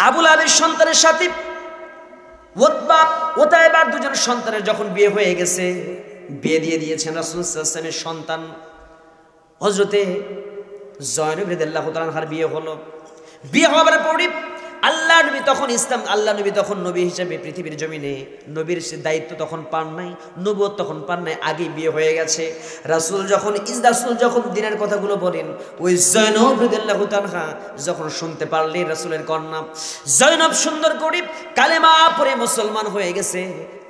আবু লাহাবের সন্তানের সাথে উতবা উতাইবার দুজন সন্তানের যখন বিয়ে হয়ে গেছে, বিয়ে দিয়ে দিয়েছেন রাসূল সাল্লাল্লাহু আলাইহি ওয়াসাল্লামের সন্তান হযরতে জয়নব রাদিয়াল্লাহু তাআলা আনহার বিয়ে হলো। বিয়ে হওয়ার পরে আল্লাহ নবী তখন আল্লাহ নবী তখন নবী হিসেবে পৃথিবীর জমিনে নবীর সে দায়িত্ব তখন পান নাই, নবুয়ত তখন পান নাই, আগে বিয়ে হয়ে গেছে। রাসূল যখন দিনের কথাগুলো বলেন, ওই জয়নব রাদিয়াল্লাহু তাআলা যখন শুনতে পারলেন রাসূলের কন্যা জয়নব সুন্দর করে কালেমা পড়ে মুসলমান হয়ে গেছে,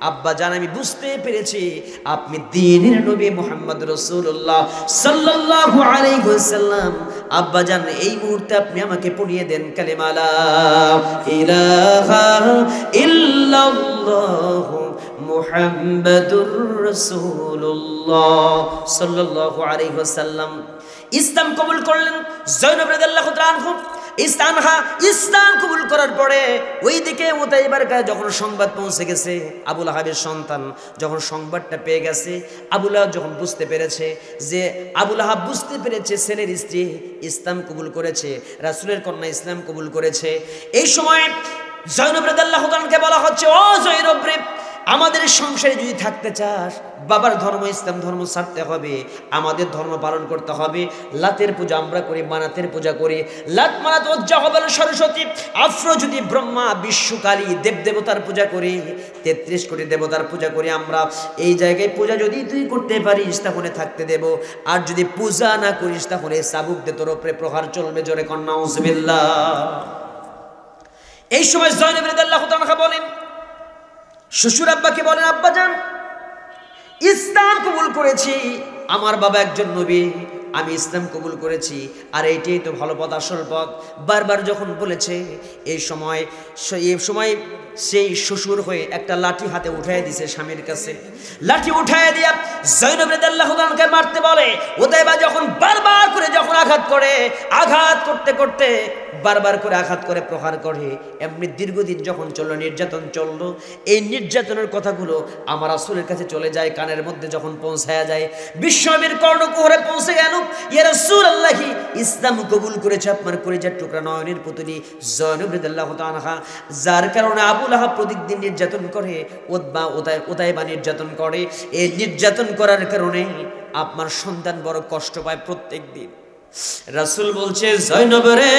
আব্বা জান আমি বুঝতে পেরেছি আপনি দ্বীনের নবী মুহাম্মদ রাসূলুল্লাহ সাল্লাল্লাহু আলাইহি ওয়াসাল্লাম। আব্বা জান এই মুহূর্তে আপনি আমাকে পড়িয়ে দেন কালেমা লা ইলাহা ইল্লাল্লাহ মুহাম্মাদুর রাসূলুল্লাহ সাল্লাল্লাহু আলাইহি ওয়াসাল্লাম। ইসলাম কবুল করলেন জয়নব রাদিয়াল্লাহু তাআলা আনহা। ইসলাম কবুল করার পরে ওইদিকে উতাইবার গায়ে যখন সংবাদ পৌঁছে গেছে, আবু লাহাবের সন্তান যখন সংবাদটা পেয়ে গেছে, আবু লাহাব যখন বুঝতে পেরেছে যে ছেলের স্ত্রী ইসলাম কবুল করেছে, রাসূলের কন্যা ইসলাম কবুল করেছে, এই সময় জয়নব রাদিয়াল্লাহু তাআলাকে বলা হচ্ছে, ও জয়নব রে, আমাদের সংসারে যদি থাকতে চাস বাবার ধর্ম ইসলাম ধর্ম ছাড়তে হবে, আমাদের ধর্ম পালন করতে হবে। লাতের পূজা আমরা করি, মানাতের পূজা করি, লাত মানাত উজ্জা হবেল সরস্বতী আফ্রোজ্যোতি ব্রহ্মা বিশ্বকালী দেবদেবতার পূজা করি, 33 কোটি দেবতার পূজা করি আমরা। এই জায়গায় পূজা যদি তুই করতে পারিস তাহলে থাকতে দেব, আর যদি পূজা না করিস তাহলে চাবুক দিয়ে তোর উপরে প্রহার চলবে। জোরে কন্যা নাউজুবিল্লাহ। এই সময় জয়নব রাদিয়াল্লাহু তাআলা বলেন, শ্বশুর আব্বাকে বলেন, আব্বা জান ইসলাম কবুল করেছি, আমার বাবা একজন নবী, আমি ইসলাম কবুল করেছি, আর এইটাই তো ভালো পথ আসল পথ। বারবার যখন বলেছে এই সময় সেই শ্বশুর হয়ে একটা লাঠি হাতে উঠায় দিছে স্বামীর কাছে, লাঠি উঠায় দিয়া জয়নব রাদিয়াল্লাহু তাআলাকে মারতে বলে। উতাইবা যখন বারবার করে যখন আঘাত করতে করতে বারবার করে আঘাত করে প্রহার করে, এমনি দীর্ঘদিন যখন চললো, নির্যাতন চললো, এই নির্যাতনের কথাগুলো আমার রাসূলের কাছে চলে যায়, কানের মধ্যে যখন পৌঁছায়া যায়, বিশ্বনবীর কর্ণকুহরে পৌঁছে গেল, ইয়া রাসূলুল্লাহ ইসলাম কবুল করেছে আপনার কলিজার টুকরা নয়নের পুতলি জয়নব রাদিয়াল্লাহু তাআলা, যার কারণে আবু লাহাব প্রতিদিন নির্যাতন করে, উতাইবা নির্যাতন করে। এই নির্যাতন করার কারণে আপনার সন্তান বড় কষ্ট পায় প্রত্যেক দিন। রাসূল বলছে, জয়নব রে,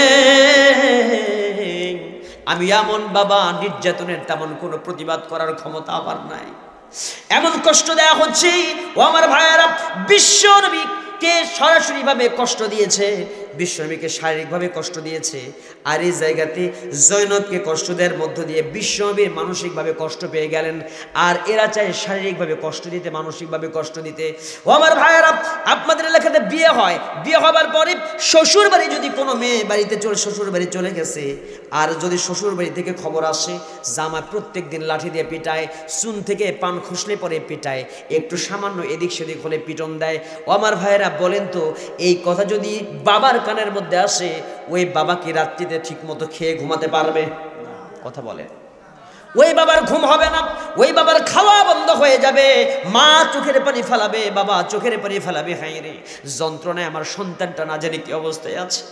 আমি এমন বাবা, নির্যাতনের তেমন কোনো প্রতিবাদ করার ক্ষমতা আমার নাই, এমন কষ্ট দেয়া হচ্ছে। ও আমার ভাইয়েরা, বিশ্বনবীকে সরাসরি ভাবে কষ্ট দিয়েছে, বিশ্বনবীকে শারীরিকভাবে কষ্ট দিয়েছে, আর এই জায়গাতে জয়নবকে কষ্ট দেওয়ার মধ্য দিয়ে বিশ্বনবীর মানসিকভাবে কষ্ট পেয়ে গেলেন, আর এরা চায় শারীরিকভাবে কষ্ট দিতে, মানসিকভাবে কষ্ট দিতে। ও আমার ভাইয়েরা, আপনাদের এলাকাতে বিয়ে হয়, বিয়ে হবার পরে শ্বশুর বাড়ি যদি কোনো মেয়ে বাড়িতে শ্বশুর বাড়ি চলে গেছে, আর যদি শ্বশুর বাড়ি থেকে খবর আসে জামা প্রত্যেক দিন লাঠি দিয়ে পিটায়, চুন থেকে পান খসলে পরে পিটায়, একটু সামান্য এদিক সেদিক হলে পিটন দেয়। ও আমার ভাইয়েরা, বলেন তো এই কথা যদি বাবার কানের মধ্যে আসে, ওই বাবা কি রাত্রিতে ঠিক মতো খেয়ে ঘুমাতে পারবে? কথা বলে, ওই বাবার ঘুম হবে না, ওই বাবার খাওয়া বন্ধ হয়ে যাবে, মা চোখের পানি ফেলাবে, বাবা চোখের পানি ফেলাবে। হায় রে, যন্ত্রণায় আমার সন্তানটা না জানি কি অবস্থায় আছে।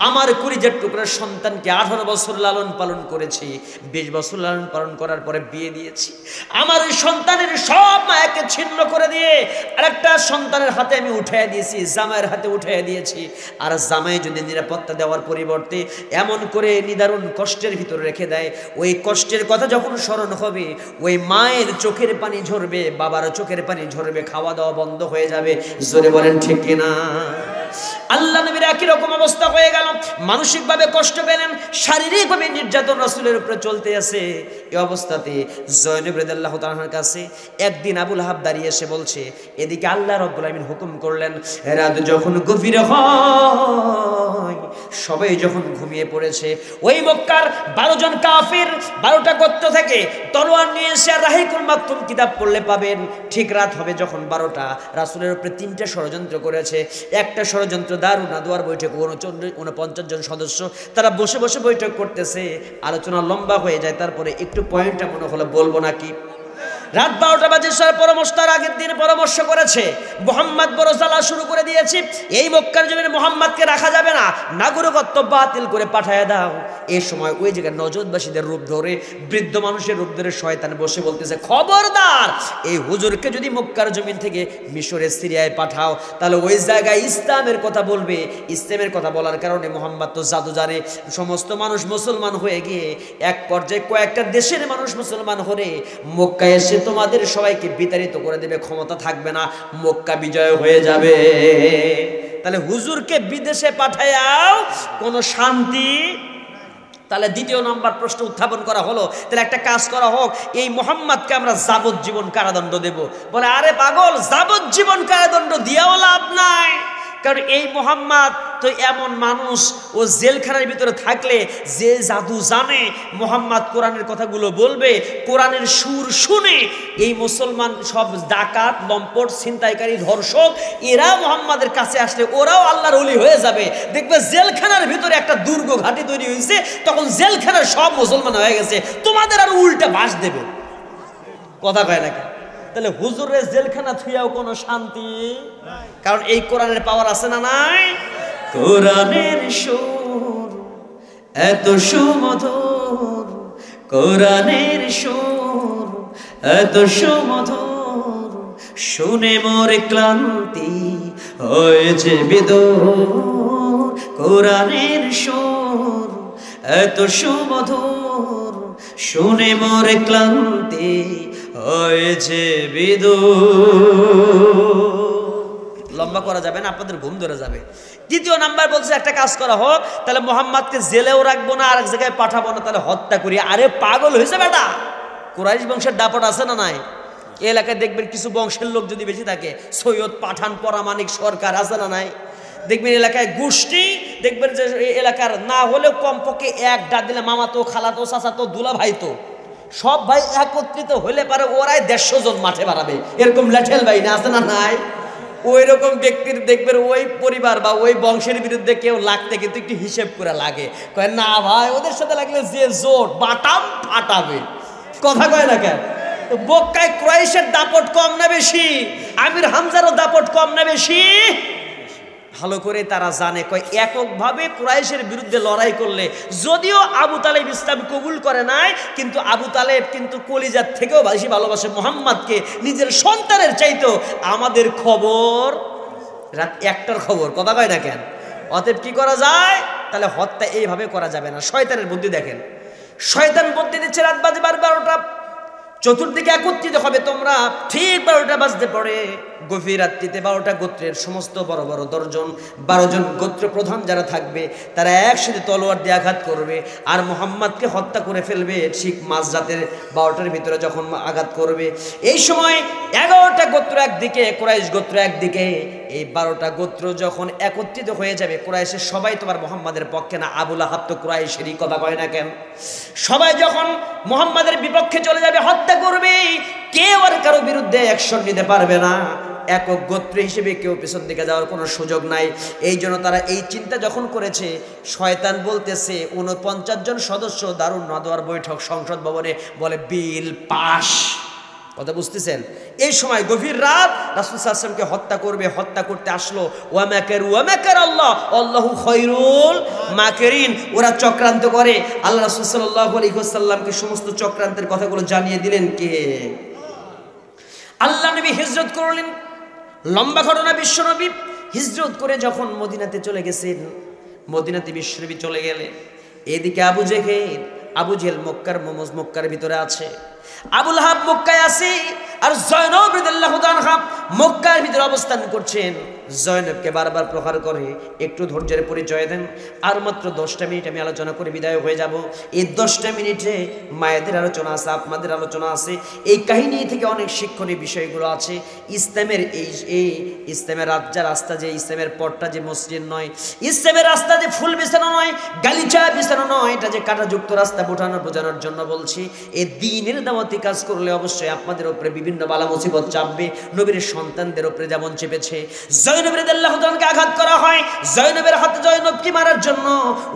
আমার কলিজার টুকরার সন্তানকে 18 বছর লালন পালন করেছি, 20 বছর লালন পালন করার পরে বিয়ে দিয়েছি। আমার ওই সন্তানের সব মায়াকে ছিন্ন করে দিয়ে আরেকটা সন্তানের হাতে আমি উঠাইয়া দিয়েছি, জামাইয়ের হাতে উঠাইয়া দিয়েছি। আর জামাই যদি নিরাপত্তা দেওয়ার পরিবর্তে এমন করে নিদারুণ কষ্টের ভিতরে রেখে দেয়, ওই কষ্টের কথা যখন স্মরণ হবে, ওই মায়ের চোখের পানি ঝরবে, বাবার চোখের পানি ঝরবে, খাওয়া দাওয়া বন্ধ হয়ে যাবে। জোরে বলেন ঠিক কিনা? আল্লাহ নবীর একই রকম অবস্থা হয়ে গেল, মানসিকভাবে কষ্ট পেলেন, শারীরিকভাবে নির্যাতন রাসূলের উপরে চলতে আছে। এই অবস্থাতে জয়নব রাদিয়াল্লাহু তাআলার কাছে একদিন আবু লাহাব দাঁড়িয়ে এসে বলছে, এদিকে আল্লাহ রাব্বুল আলামিন হুকুম করলেন, রাত যখন গভীর হয়, সবাই যখন ঘুমিয়ে পড়েছে, ওই মক্কার 12 জন কাফির 12টা গোত্র থেকে তলোয়ার নিয়ে এসে রাহিকুল মাকতুম কিতাব পড়লে পাবেন, ঠিক রাত হবে যখন 12টা, রাসূলের উপরে 3টে ষড়যন্ত্র করেছে। একটা ষড়যন্ত্র দারুন আদওয়ার বৈঠক, 49 জন সদস্য তারা বসে বসে বৈঠক করতেছে, আলোচনা লম্বা হয়ে যায়, তারপরে একটু পয়েন্টটা মনে হলো বলবো নাকি। রাত 12টা বাজে পরামর্শের আগের দিন পরামর্শ করেছে, মুহাম্মদ বড় জ্বালা শুরু করে দিয়েছে, এই মক্কার জমিনে মুহাম্মদকে রাখা যাবে না, নাগরিকত্ব বাতিল করে পাঠায় দাও। এই সময় ওই জায়গায় নজরবাসীদের রূপ ধরে, বৃদ্ধ মানুষের রূপ ধরে শয়তান বসে বলতেছে, খবরদার এই হুজুরকে যদি মক্কার জমিন থেকে মিশরে সিরিয়ায় পাঠাও তাহলে ওই জায়গায় ইসলামের কথা বলবে। ইসলামের কথা বলার কারণে মুহাম্মদ তো জাদু জানে, সমস্ত মানুষ মুসলমান হয়ে গিয়ে এক পর্যায়ে কয়েকটা দেশের মানুষ মুসলমান হয়ে মক্কায় এসে তোমাদের সবাইকে বিতাড়িত করে দেবে, ক্ষমতা থাকবে না, মক্কা বিজয় হয়ে যাবে। তাহলে হুজুরকে বিদেশে পাঠায়াও কোনো শান্তি। তাহলে দ্বিতীয় নাম্বার প্রশ্ন উত্থাপন করা হলো, তাহলে একটা কাজ করা হোক, এই মুহাম্মদকে আমরা যাবজ্জীবন কারাদণ্ড দেব। বলে আরে পাগল, যাবজ্জীবন কারাদণ্ড দিয়েও লাভ নাই, কারণ এই মুহাম্মদ তো এমন মানুষ, ও জেলখানার ভিতরে থাকলে যে জাদু জানে, মুহাম্মদ কোরআনের কথাগুলো বলবে, কোরআনের সুর শুনে এই মুসলমান সব ডাকাত, লম্পট, ছিনতাইকারী, ধর্ষক এরা মুহাম্মাদের কাছে আসলে ওরাও আল্লাহর ওলি হয়ে যাবে। দেখবে জেলখানার ভিতরে একটা দুর্গ ঘাঁটি তৈরি হয়েছে, তখন জেলখানার সব মুসলমান হয়ে গেছে, তোমাদের আর উল্টা বাস দেবে। কথা কয় নাকি? তাহলে হুজুরের জেলখানা থুইয়াও কোনো শান্তি, কারণ এই কোরআনের পাওয়ার আছে না নাই? কোরআনের সুর এত সুমধুর, কোরআনের সুর এত সুমধুর, শুনে মোরে ক্লান্তি হয়েছে বিদূর। কোরআনের সুর এত সুমধুর, শুনে মোরে ক্লান্তি হয়েছে বিদূর। লম্বা করা যাবে না, আপনাদের ঘুম ধরে যাবে। দ্বিতীয় নাম্বার বলছে একটা কাজ করা হোক, তাহলে মুহাম্মদকে জেলেও রাখবো না, আরেক জায়গায় পাঠাবো না, তাহলে হত্যা করি। আরে পাগল হয়েছে বেটা, কুরাইশ বংশের দাপট আছে না নাই? এই এলাকায় দেখবেন কিছু বংশের লোক যদি বেশি থাকে, সৈয়দ, পাঠান, পরামানিক, সরকার আছে না নাই? দেখবেন এলাকায় গোষ্ঠী, দেখবেন যে এলাকার না হলেও কমপক্ষে এক ডাক দিলে মামাতো, খালাতো, চাচাতো, দুলা ভাইতো, সব ভাই একত্রিত হইলে পারে ওরাই 150 জন মাঠে বাড়াবে, এরকম ল্যাঠেল ভাই না আছে না নাই? ওই রকম ব্যক্তির দেখবেন ওই পরিবার বা ওই বংশের বিরুদ্ধে কেউ লাগতে কিন্তু একটু হিসেব করে লাগে, কয় না ভাই ওদের সাথে লাগলে যে জোট বাটাম ফাটাবে। কথা কয় না কেন? বক্কায় কুরাইশের দাপট কম না বেশি? আমির হামজারও দাপট কম না বেশি? ভালো করে তারা জানে, কয় এককভাবে কুরাইশের বিরুদ্ধে লড়াই করলে, যদিও আবু তালেব ইসলাম কবুল করে নাই, কিন্তু আবু তালেব কিন্তু কলিজার থেকেও বেশি ভালোবাসে মুহাম্মদকে, নিজের সন্তানের চাইতো। আমাদের খবর রাত 1টার খবর। কথা কয় না কেন? অতএব কি করা যায়? তাহলে হত্যা এইভাবে করা যাবে না। শয়তানের বুদ্ধি দেখেন, শয়তান বুদ্ধি দিচ্ছে রাত বাজে 12টা, চতুর্দিকে একত্রিত হবে তোমরা, ঠিক 12টা বাজতে পড়ে গভীর রাত্রিতে 12টা গোত্রের সমস্ত বড় বড় 12 জন গোত্র প্রধান যারা থাকবে তারা একসাথে তলোয়ার দিয়ে আঘাত করবে আর মুহাম্মদকে হত্যা করে ফেলবে। ঠিক মাঝরাতের 12টার ভিতরে যখন আঘাত করবে, এই সময় 11টা গোত্র একদিকে, কুরাইশ গোত্র একদিকে। এই 12টা গোত্র যখন একত্রিত হয়ে যাবে, কুরাইশের সবাই তোমার মুহাম্মাদের পক্ষে না। আবু লাহাব তো কুরাইশেরই, কথা কয় না কেন? সবাই যখন মুহাম্মাদের বিপক্ষে চলে যাবে, হত্যা করবে, কেউ আর কারো বিরুদ্ধে অ্যাকশন নিতে পারবে না। একক গোত্র হিসেবে কেউ পেছন দিকে যাওয়ার কোনো সুযোগ নাই। এই জন্য তারা এই চিন্তা যখন করেছে, শয়তান বলতেছে 49 জন সদস্য দারুন নাদোয়ার বৈঠক সংসদ ভবনে, বলে বিল পাস। কথা বুঝতেছেন? এই সময় গভীর রাত রাসূল সাল্লাল্লাহু আলাইহি ওয়াসাল্লামকে হত্যা করবে। হত্যা করতে আসলো, ওয়া মাকারু ওয়া মাকার আল্লাহ আল্লাহু খায়রুল মাকিরিন। ওরা চক্রান্ত করে। আল্লাহ রাসূল সাল্লাল্লাহু আলাইহি ওয়াসাল্লামকে সমস্ত চক্রান্তের কথাগুলো জানিয়ে দিলেন কে? আল্লাহ নবী হিজরত করলেন। লম্বা ঘটনা। বিশ্বনবী হিজরত করে যখন মদিনাতে চলে গেছেন, মদিনাতে বিশ্বনবী চলে গেলে এদিকে আবু জেহেল মক্কার ভিতরে আছে, আবু লাহাব মক্কায় আছে, আর জয়নব রাদিয়াল্লাহু তাআলা মক্কার ভিতরে অবস্থান করছেন। জয়নবকে বারবার প্রহার করে, একটু ধৈর্যের পরিচয় দেন, আর মাত্র 10টা মিনিট আমি আলোচনা করে বিদায় হয়ে যাব। এই 10টা মিনিটে মায়েদের আলোচনা আছে, আপনাদের আলোচনা আছে। এই কাহিনী থেকে অনেক শিক্ষণীয় বিষয়গুলো আছে। ইসলামের এই ইসলামের রাস্তা যে, ইসলামের পথটা যে মসৃণ নয়, ইসলামের রাস্তা যে ফুল বিছানো নয়, গালিচা বিছানো নয়, এটা যে কাঁটাযুক্ত রাস্তা বোঝানোর জন্য বলছি। এই দ্বীনের দাওয়াতি কাজ করলে অবশ্যই আপনাদের উপরে বিভিন্ন বিভিন্ন বালা মুসিবত চাপবে, নবীর সন্তানদের উপরে যেমন চেপেছে। জয়নব রাদিয়াল্লাহু তাআলাকে আঘাত করা হয়, জয়নবের হাতে জয়নবকে মারার জন্য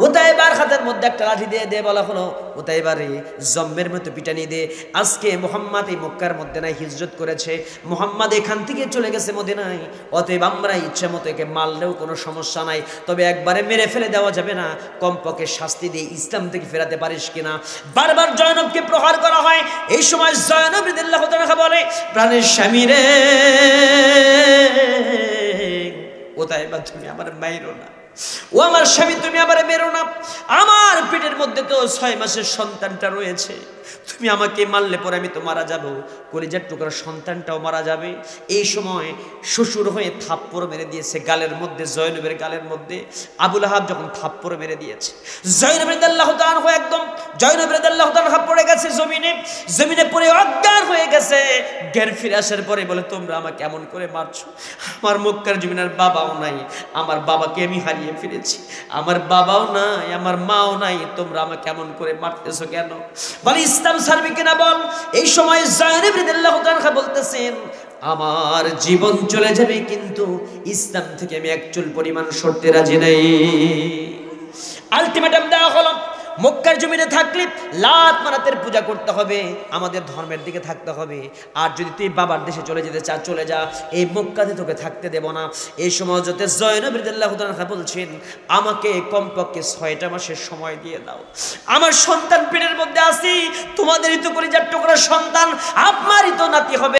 উতাইবার হাতের মধ্যে একটা লাঠি দিয়ে বলা হলো, উতাইবারে জম্মের মতো পিটানি দে। আজকে মুহাম্মদ এই মক্কার মধ্যে নাই হিজরত করেছে, মুহাম্মদ এখান থেকে চলে গেছে মদিনায়, অতএব আমরা ইচ্ছা মতো একে মারলেও কোনো সমস্যা নাই, তবে একবারে মেরে ফেলে দেওয়া যাবে না, কমপক্ষে শাস্তি দিয়ে ইসলাম থেকে ফেরাতে পারিস কিনা। বারবার জয়নবকে প্রহার করা হয়। এই সময় জয়নব রাদিয়াল্লাহু তাআলা বলে, প্রাণের স্বামী রে, উতাইবা তুমি আমার মাইরো না, ও আমার স্বামী তুমি আমার মেরো না, আমার পেটের মধ্যে তো 6 মাসের সন্তানটা রয়েছে, তুমি আমাকে মারলে পরে আমি তো মারা যাব, কলিজার টুকরা সন্তানটাও মারা যাবে। এই সময় শ্বশুর হয়ে থাপ্পড় মেরে দিয়েছে গালের মধ্যে, জয়নবের গালের মধ্যে আবু লাহাব যখন থাপ্পড় মেরে দিয়েছে, জয়নব রাদিয়াল্লাহু তাআলা একদম জয়নব রাদিয়াল্লাহু তাআলা পড়ে গেছে জমিনে পড়ে অজ্ঞান হয়ে গেছে। জ্ঞান ফিরে আসার পরে বলে, তোমরা আমাকে কেমন করে মারছো, আমার মক্কার জমিনের বাবাও নাই, আমার বাবাকে আমি হারিয়ে ফেলেছি, আমার বাবাও নাই, আমার মাও নাই, তোমরা আমাকে কেমন করে মারতেছো কেন, বলে ইসলাম ছাড়বি কিনা বল। এই সময় জয়নব রাদিয়াল্লাহু তাআলা বলতেছেন, আমার জীবন চলে যাবে কিন্তু ইসলাম থেকে আমি এক চুল পরিমাণ সরতে রাজি নাই। আলটিমেটাম দেওয়া হলো, মক্কার জমিনে থাকলে লাত মানাতের পূজা করতে হবে, আমাদের ধর্মের দিকে থাকতে হবে, আর যদি তুই বাবার দেশে চলে যেতে চা চলে যা, এই মক্কাতে তোকে থাকতে দেব না। এই সময় যত জয়নব রাদিয়াল্লাহু তাআলা বলছেন, আমাকে কমপক্ষে 6টা মাসের সময় দিয়ে দাও, আমার সন্তান পেটের মধ্যে আসি, তোমাদেরই তো কলিজার টুকরা সন্তান, আপনারই তো নাতি হবে।